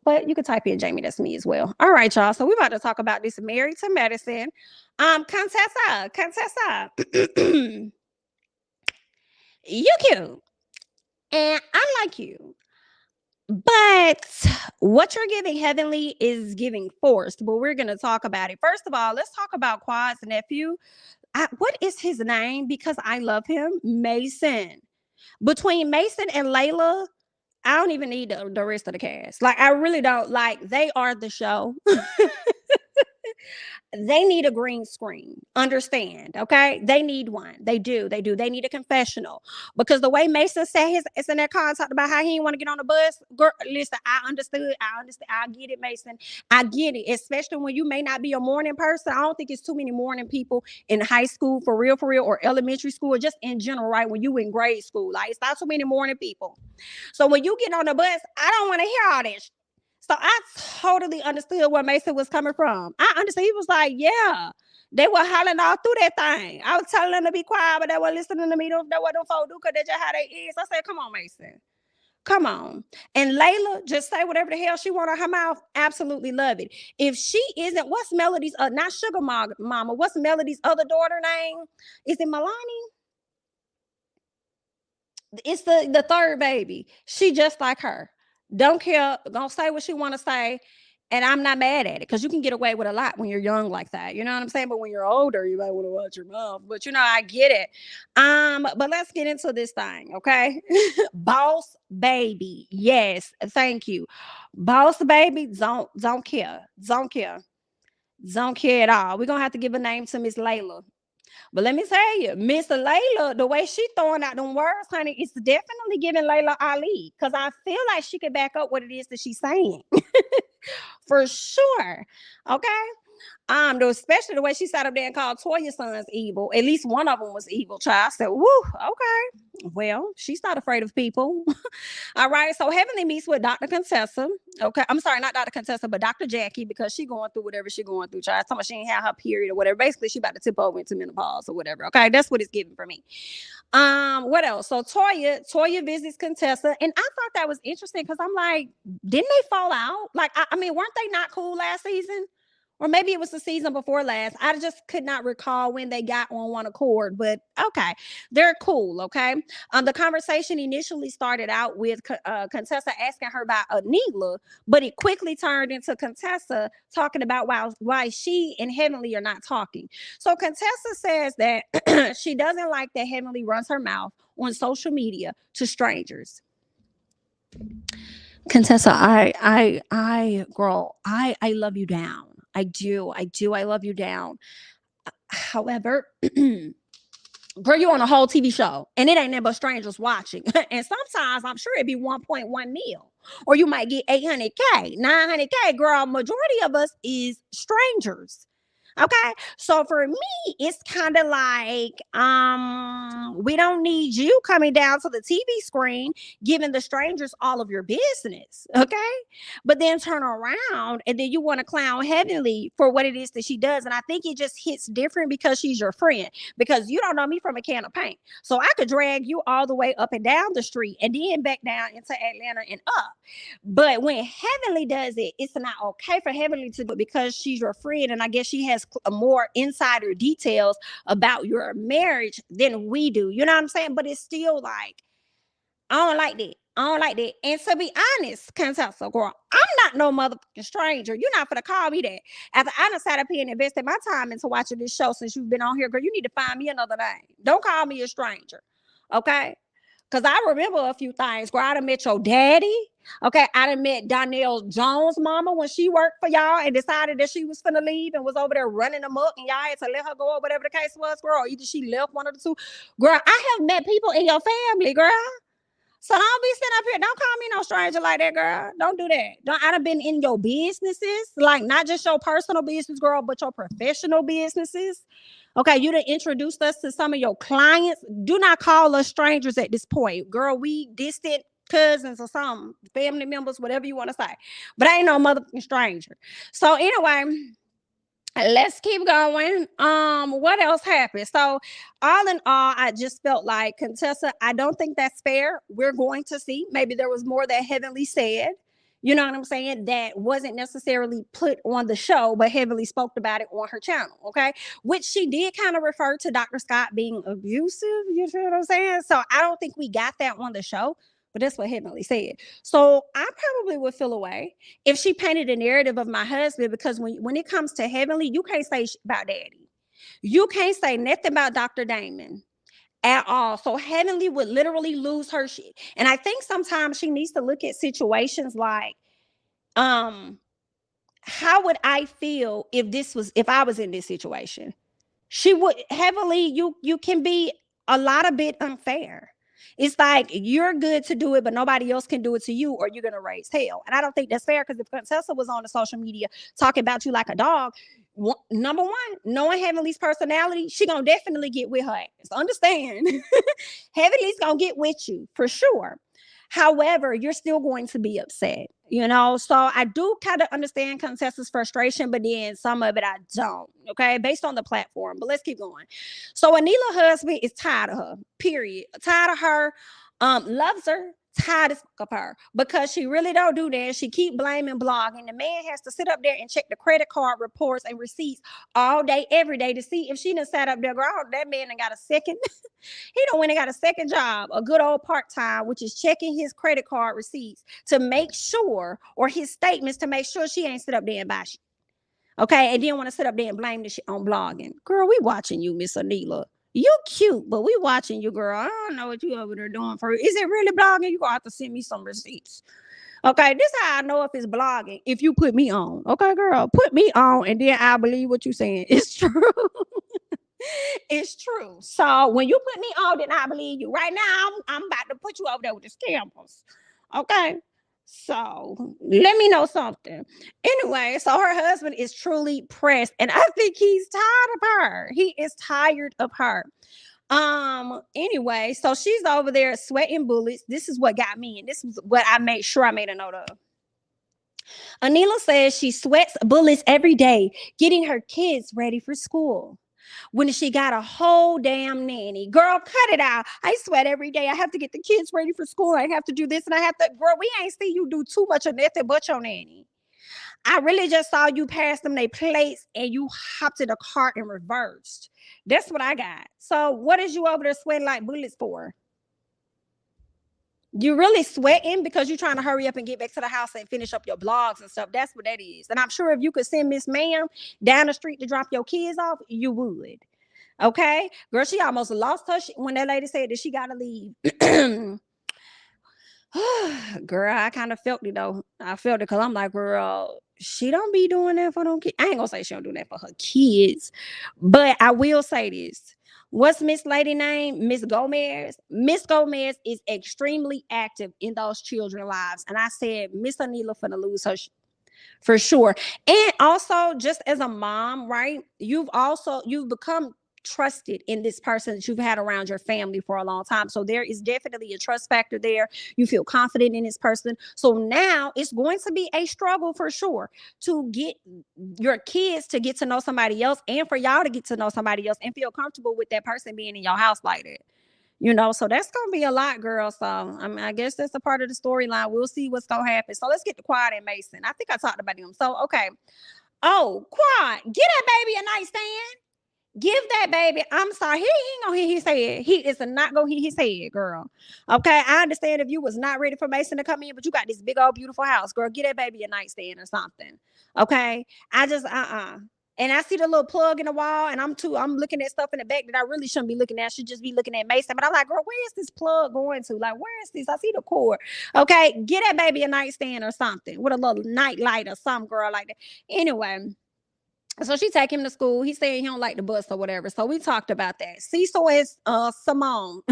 but you can type in Jamie, that's me as well. All right, y'all. So we're about to talk about this Married to Medicine. Contessa, you cute, and I like you. But what you're giving heavenly is giving forced. But we're gonna talk about it. First of all, let's talk about Quad's nephew. What is his name? Because I love him, Mason. Between Mason and Layla, I don't even need the rest of the cast. Like, I really don't. Like, they are the show. They need a green screen. Understand, okay? They need one. They do. They do. They need a confessional. Because the way Mason said his it's in that car and talked about how he didn't want to get on the bus. Girl, listen, I understood. I understand. I get it, Mason. I get it. Especially when you may not be a morning person. I don't think it's too many morning people in high school for real, or elementary school, or just in general, right? When you in grade school. Like, it's not too many morning people. So when you get on the bus, I don't want to hear all this. So I totally understood where Mason was coming from. I understand. He was like, yeah, they were hollering all through that thing. I was telling them to be quiet, but they were listening to me. That what them folks do, because that's just how they is. I said, come on, Mason. Come on. And Layla, just say whatever the hell she want out her mouth. Absolutely love it. If she isn't, what's Melody's, not Sugar Mama, what's Melody's other daughter name? Is it Milani? It's the third baby. She just like her. Don't care. Gonna say what she want to say. And I'm not mad at it, because you can get away with a lot when you're young like that. You know what I'm saying? But when you're older, you might want to watch your mouth. But I get it. But let's get into this thing, okay? Boss baby. Yes, thank you. Boss baby, don't care. Don't care. Don't care at all. We're gonna have to give a name to Miss Layla. But let me tell you, Miss Layla, the way she throwing out them words, honey, it's definitely giving Layla Ali. Because I feel like she could back up what it is that she's saying. For sure. Okay. Especially the way she sat up there and called Toya's sons evil. At least one of them was evil, child. I said, woo, okay. Well, she's not afraid of people. All right. So Heavenly meets with Dr. Contessa. Okay. I'm sorry, not Dr. Contessa, but Dr. Jackie, because she going through whatever she going through, child. Talking about she ain't had her period or whatever. Basically, she about to tip over into menopause or whatever. Okay. That's what it's giving for me. What else? So Toya visits Contessa, and I thought that was interesting, because I'm like, didn't they fall out? Like, I mean, weren't they not cool last season? Or maybe it was the season before last. I just could not recall when they got on one accord, but okay, they're cool. Okay. The conversation initially started out with Contessa asking her about Anila, but it quickly turned into Contessa talking about why she and Heavenly are not talking. So Contessa says that she doesn't like that Heavenly runs her mouth on social media to strangers. Contessa, girl, I love you down. I do. I love you down. However, girl, you on a whole TV show, and it ain't nothing but strangers watching. And sometimes I'm sure it'd be 1.1 mil, or you might get 800K, 900K. Girl, majority of us is strangers. Okay. So for me, it's kind of like, we don't need you coming down to the TV screen, giving the strangers all of your business. Okay. But then turn around and then you want to clown Heavenly for what it is that she does. And I think it just hits different because she's your friend, because you don't know me from a can of paint. So I could drag you all the way up and down the street and then back down into Atlanta and up. But when Heavenly does it, it's not okay for Heavenly to do it, because she's your friend. And I guess she has more insider details about your marriage than we do. You know what I'm saying? But it's still like, I don't like that. I don't like that. And to be honest, Contessa, girl, I'm not no motherfucking stranger. You're not gonna call me that. After I done sat up here and invested my time into watching this show since you've been on here, girl, you need to find me another name. Don't call me a stranger. Okay? Because I remember a few things. Girl, I done met your daddy. Okay, I done met Donnell Jones' mama when she worked for y'all and decided that she was finna leave and was over there running amok, and y'all had to let her go or whatever the case was, girl. Either she left, one of the two. Girl, I have met people in your family, girl. So don't be sitting up here. Don't call me no stranger like that, girl. Don't do that. I done been in your businesses, like not just your personal business, girl, but your professional businesses. Okay, you done introduced us to some of your clients. Do not call us strangers at this point, girl. We distant cousins or some family members, whatever you want to say. But I ain't no motherfucking stranger. So anyway, let's keep going. What else happened? So all in all, I just felt like, Contessa, I don't think that's fair. We're going to see. Maybe there was more that Heavenly said. You know what I'm saying? That wasn't necessarily put on the show, but heavily spoke about it on her channel. Okay. Which she did kind of refer to Dr. Scott being abusive. You feel what I'm saying? So I don't think we got that on the show, but that's what Heavenly said. So I probably would feel away if she painted a narrative of my husband, because when it comes to Heavenly, you can't say about Daddy. You can't say nothing about Dr. Damon at all. So Heavenly would literally lose her shit. And I think sometimes she needs to look at situations like, um, how would I feel if I was in this situation? She would Heavenly, you can be a lot of bit unfair. It's like you're good to do it, but nobody else can do it to you, or you're gonna raise hell. And I don't think that's fair, because if Contessa was on the social media talking about you like a dog, number one, knowing Heavenly's personality, she gonna definitely get with her ass. Understand? Heavenly's gonna get with you for sure. However, you're still going to be upset, you know? So I do kind of understand Contessa's frustration, but then some of it I don't, okay? Based on the platform, but let's keep going. So Anila's husband is tired of her, period. Tired of her, loves her, tired as fuck of her, because she really don't do that. She keep blaming blogging. The man has to sit up there and check the credit card reports and receipts all day, every day, to see if she done sat up there. Girl, that man done got a second he done went and got a second job, a good old part-time, which is checking his credit card receipts to make sure, or his statements to make sure she ain't sit up there and buy shit. Okay, and then want to sit up there and blame the shit on blogging. Girl, we watching you, Miss Anila. You cute, but we watching you, girl. I don't know what you over there doing for. Is it really blogging? You gonna have to send me some receipts. Okay, this how I know if it's blogging. If you put me on, okay, girl, put me on, and then I believe what you saying. It's true. It's true. So when you put me on, then I believe you. Right now, I'm about to put you over there with the scammers. Okay. So let me know something. Anyway, so her husband is truly pressed, and I think he's tired of her. He is tired of her. Anyway, so she's over there sweating bullets. This is what got me, and this is what I made sure I made a note of. Anila says she sweats bullets every day, getting her kids ready for school. When she got a whole damn nanny. Girl, cut it out. I sweat every day. I have to get the kids ready for school. I have to do this, and I have to, girl, we ain't see you do too much of nothing but your nanny. I really just saw you pass them their plates and you hopped in the cart and reversed. That's what I got. So what is you over there sweating like bullets for? You really sweating because you're trying to hurry up and get back to the house and finish up your blogs and stuff. That's what that is. And I'm sure if you could send Miss Ma'am down the street to drop your kids off, you would. Okay, girl, she almost lost her when that lady said that she gotta leave. Girl, I kind of felt it though. I felt it because I'm like, girl, she don't be doing that for them kids. I ain't gonna say she don't do that for her kids, but I will say this. What's Miss Lady name? Miss Gomez. Miss Gomez is extremely active in those children's lives, and I said Miss Anila finna lose her for sure. And also, just as a mom, right? You've become trusted in this person that you've had around your family for a long time. So there is definitely a trust factor there. You feel confident in this person. So now it's going to be a struggle for sure to get your kids to get to know somebody else, and for y'all to get to know somebody else and feel comfortable with that person being in your house like that. You know, so that's gonna be a lot, girl. So I mean, I guess that's a part of the storyline. We'll see what's gonna happen. So let's get to Quad and Mason. I think I talked about them. So okay. Oh, Quad, get that baby a nightstand. Give that baby. I'm sorry. He ain't gonna hit his head. He is not gonna hit his head, girl. Okay. I understand if you was not ready for Mason to come in, but you got this big old beautiful house, girl. Get that baby a nightstand or something. Okay. I just And I see the little plug in the wall, and I'm looking at stuff in the back that I really shouldn't be looking at. I should just be looking at Mason. But I'm like, girl, where is this plug going to? Like, where is this? I see the cord. Okay, get that baby a nightstand or something with a little night light or some girl like that. Anyway. So she take him to school. He said he don't like the bus or whatever. So we talked about that. Cecil is Simone.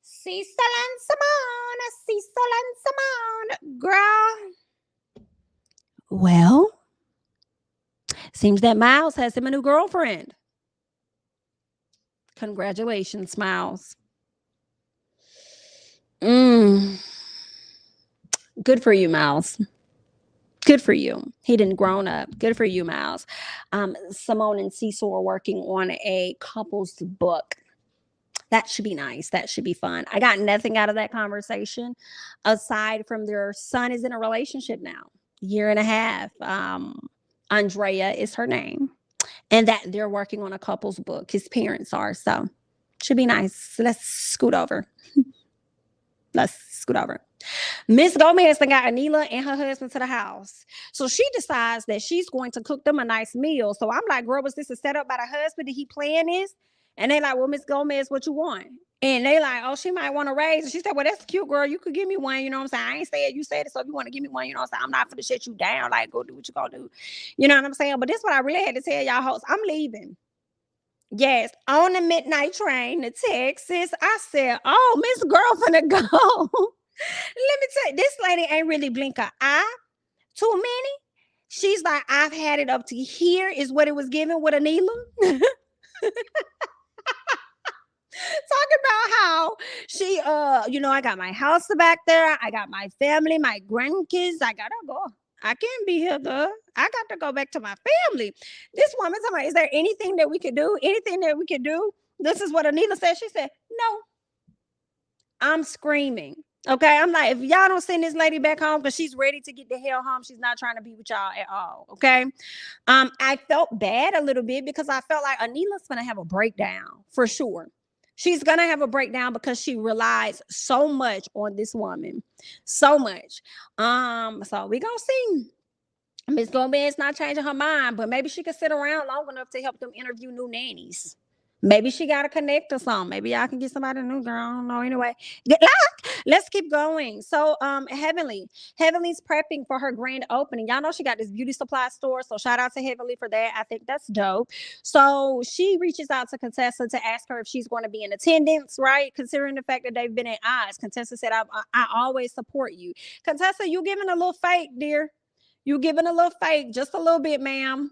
Cecil and Simone. Cecil and Simone. Girl. Well, seems that Miles has him a new girlfriend. Congratulations, Miles. Good for you, Miles. Good for you. He didn't grown up. Good for you, Miles. Simone and Cecil are working on a couples book. That should be nice. That should be fun. I got nothing out of that conversation aside from their son is in a relationship now, year and a half. Andrea is her name, and that they're working on a couple's book. His parents are, so should be nice. Let's scoot over. Let's scoot over. Miss Gomez then got Anila and her husband to the house. So she decides that she's going to cook them a nice meal. So I'm like, girl, was this a setup by the husband? Did he plan this? And they like, well, Miss Gomez, what you want? And they like, oh, she might want a raise. And she said, well, that's cute, girl. You could give me one. You know what I'm saying? I ain't said you said it. So if you want to give me one, you know what I'm saying? I'm not going to shut you down. Like, go do what you going to do. You know what I'm saying? But this is what I really had to tell y'all hosts. I'm leaving. Yes, on the midnight train to Texas. I said, oh, Miss Girl finna go. Let me tell you, this lady ain't really blink an eye. Too many. She's like, I've had it up to here, is what it was given with Anila. Talking about how she, I got my house back there. I got my family, my grandkids. I gotta go. I can't be here, girl. I got to go back to my family. This woman talking about, is there anything that we could do? Anything that we could do? This is what Anila said. She said, no. I'm screaming. Okay. I'm like, if y'all don't send this lady back home because she's ready to get the hell home, she's not trying to be with y'all at all. Okay. I felt bad a little bit because I felt like Anila's gonna have a breakdown for sure. She's gonna have a breakdown because she relies so much on this woman. So much. So we gonna see. Miss Gomez not changing her mind, but maybe she could sit around long enough to help them interview new nannies. Maybe she got to connect or something. Maybe I can get somebody new, girl. I don't know. Anyway, good luck. Let's keep going. So, Heavenly's prepping for her grand opening. Y'all know she got this beauty supply store. So shout out to Heavenly for that. I think that's dope. So she reaches out to Contessa to ask her if she's going to be in attendance, right? Considering the fact that they've been at odds. Contessa said, I always support you. Contessa, you giving a little fake, dear. You giving a little fake, just a little bit, ma'am.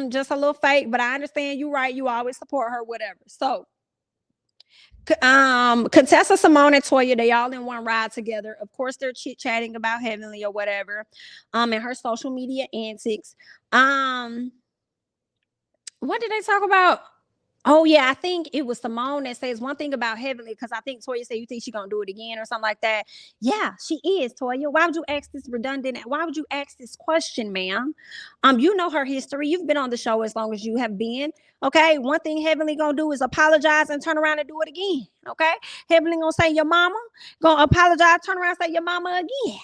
Just a little fake, but I understand you right. You always support her, whatever. So, Contessa, Simone, and Toya, they all in one ride together. Of course, they're chit-chatting about Heavenly or whatever, and her social media antics. What did they talk about? Oh, yeah, I think it was Simone that says one thing about Heavenly, because I think Toya said, you think she's going to do it again or something like that. Yeah, she is, Toya. Why would you ask this redundant? Why would you ask this question, ma'am? You know her history. You've been on the show as long as you have been. Okay, one thing Heavenly going to do is apologize and turn around and do it again. Okay, Heavenly going to say your mama, going to apologize, turn around and say your mama again.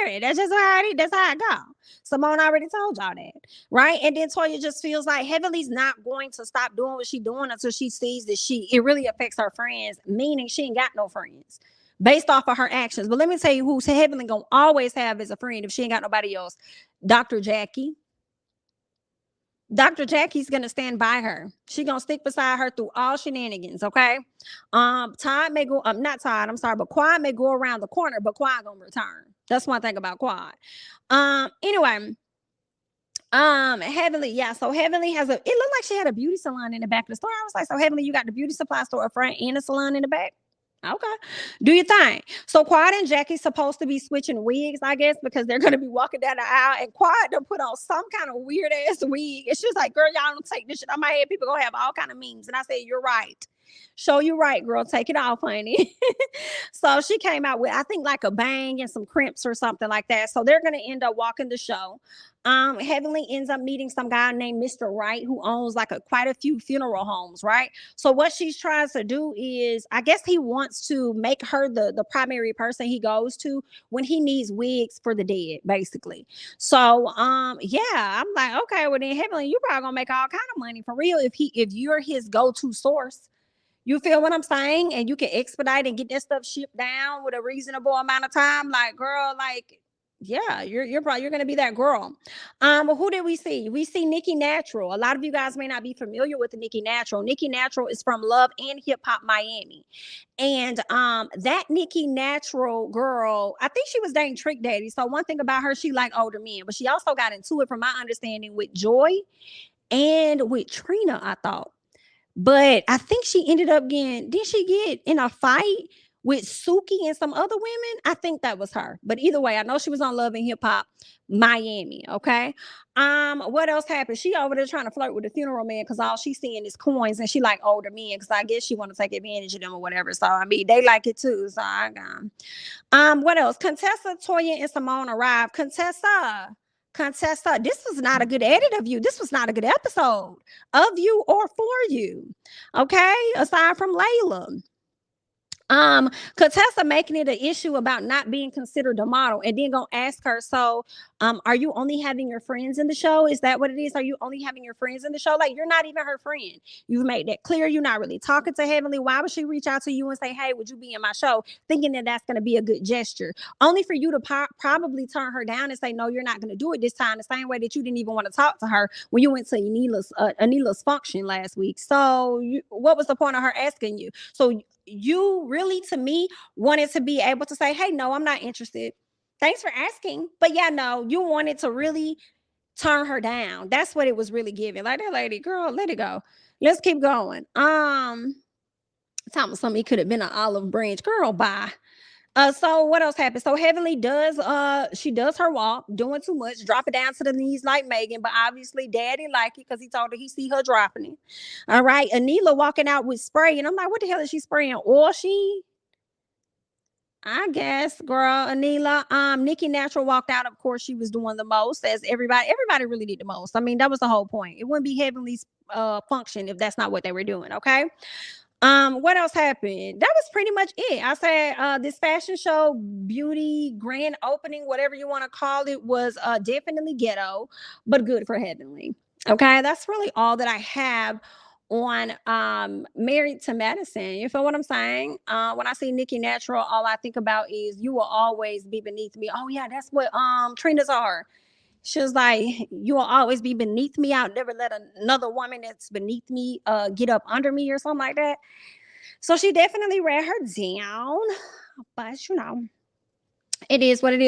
Period. That's just how it is. That's how it go. Simone already told y'all that, right? And then Toya just feels like Heavenly's not going to stop doing what she's doing until she sees that it really affects her friends, meaning she ain't got no friends based off of her actions. But let me tell you who's Heavenly gonna always have as a friend if she ain't got nobody else. Dr. Jackie. Dr. Jackie's gonna stand by her. She gonna stick beside her through all shenanigans. Okay. Todd may go. Not Todd. I'm sorry, but Quad may go around the corner, but Quad gonna return. That's one thing about Quad. Anyway. Heavenly, yeah. So Heavenly it looked like she had a beauty salon in the back of the store. I was like, so Heavenly, you got the beauty supply store up front and a salon in the back. Okay. Do your thing. So Quad and Jackie's supposed to be switching wigs, I guess, because they're going to be walking down the aisle, and Quad done put on some kind of weird ass wig. It's just like, girl, y'all don't take this shit on my head. People gonna have all kind of memes. And I said, you're right. Show you right, girl. Take it off, honey. So she came out with, I think, like a bang and some crimps or something like that. So they're going to end up walking the show. Heavenly ends up meeting some guy named Mr. Wright who owns like quite a few funeral homes, right? So what she's trying to do is, I guess he wants to make her the primary person he goes to when he needs wigs for the dead, basically. So yeah, I'm like, okay, well then Heavenly, you probably gonna make all kind of money for real if you're his go-to source. You feel what I'm saying? And you can expedite and get that stuff shipped down with a reasonable amount of time. Like, girl, like, yeah, you're gonna be that girl. Who did we see? We see Nikki Natural. A lot of you guys may not be familiar with Nikki Natural. Nikki Natural is from Love and Hip Hop Miami. And that Nikki Natural girl, I think she was dating Trick Daddy. So one thing about her, she liked older men, but she also got into it, from my understanding, with Joy and with Trina, I thought. But I think she ended up did she get in a fight with Suki and some other women. I think that was her. But either way, I know she was on Love and Hip Hop Miami. Okay. What else happened? She over there trying to flirt with the funeral man because all she's seeing is coins, and she like older men because I guess she want to take advantage of them or whatever. So I mean, they like it too. So I got. What else? Contessa, Toya, and Simone arrived. Contessa, this was not a good edit of you. This was not a good episode of you or for you. Okay, aside from Layla. Contessa making it an issue about not being considered a model, and then gonna ask her, so are you only having your friends in the show? Is that what it is? Are you only having your friends in the show? Like, you're not even her friend. You've made that clear. You're not really talking to Heavenly. Why would she reach out to you and say, hey, would you be in my show, thinking that that's going to be a good gesture, only for you to probably turn her down and say, no, you're not going to do it this time, the same way that you didn't even want to talk to her when you went to Anila's function last week. So what was the point of her asking you? So you really, to me, wanted to be able to say, hey, no, I'm not interested. Thanks for asking. But yeah, no, you wanted to really turn her down. That's what it was really giving. Like, that lady, girl, let it go. Let's keep going. Something could have been an olive branch. Girl, bye. So what else happened? So Heavenly does she does her walk, doing too much, drop it down to the knees like Megan, but obviously Daddy like it because he told her he see her dropping it. All right, Anila walking out with spray, and I'm like, what the hell is she spraying? Or she, I guess, girl, Anila. Nikki Natural walked out. Of course, she was doing the most, as everybody really did the most. I mean, that was the whole point. It wouldn't be Heavenly's function if that's not what they were doing. Okay. What else happened? That was pretty much it. I said this fashion show, beauty, grand opening, whatever you want to call it, was definitely ghetto, but good for Heavenly. Okay, that's really all that I have on Married to Medicine. You feel what I'm saying? When I see Nikki Natural, all I think about is you will always be beneath me. Oh yeah, that's what Trina's are. She was like, you will always be beneath me. I'll never let another woman that's beneath me get up under me or something like that. So she definitely read her down. But it is what it is.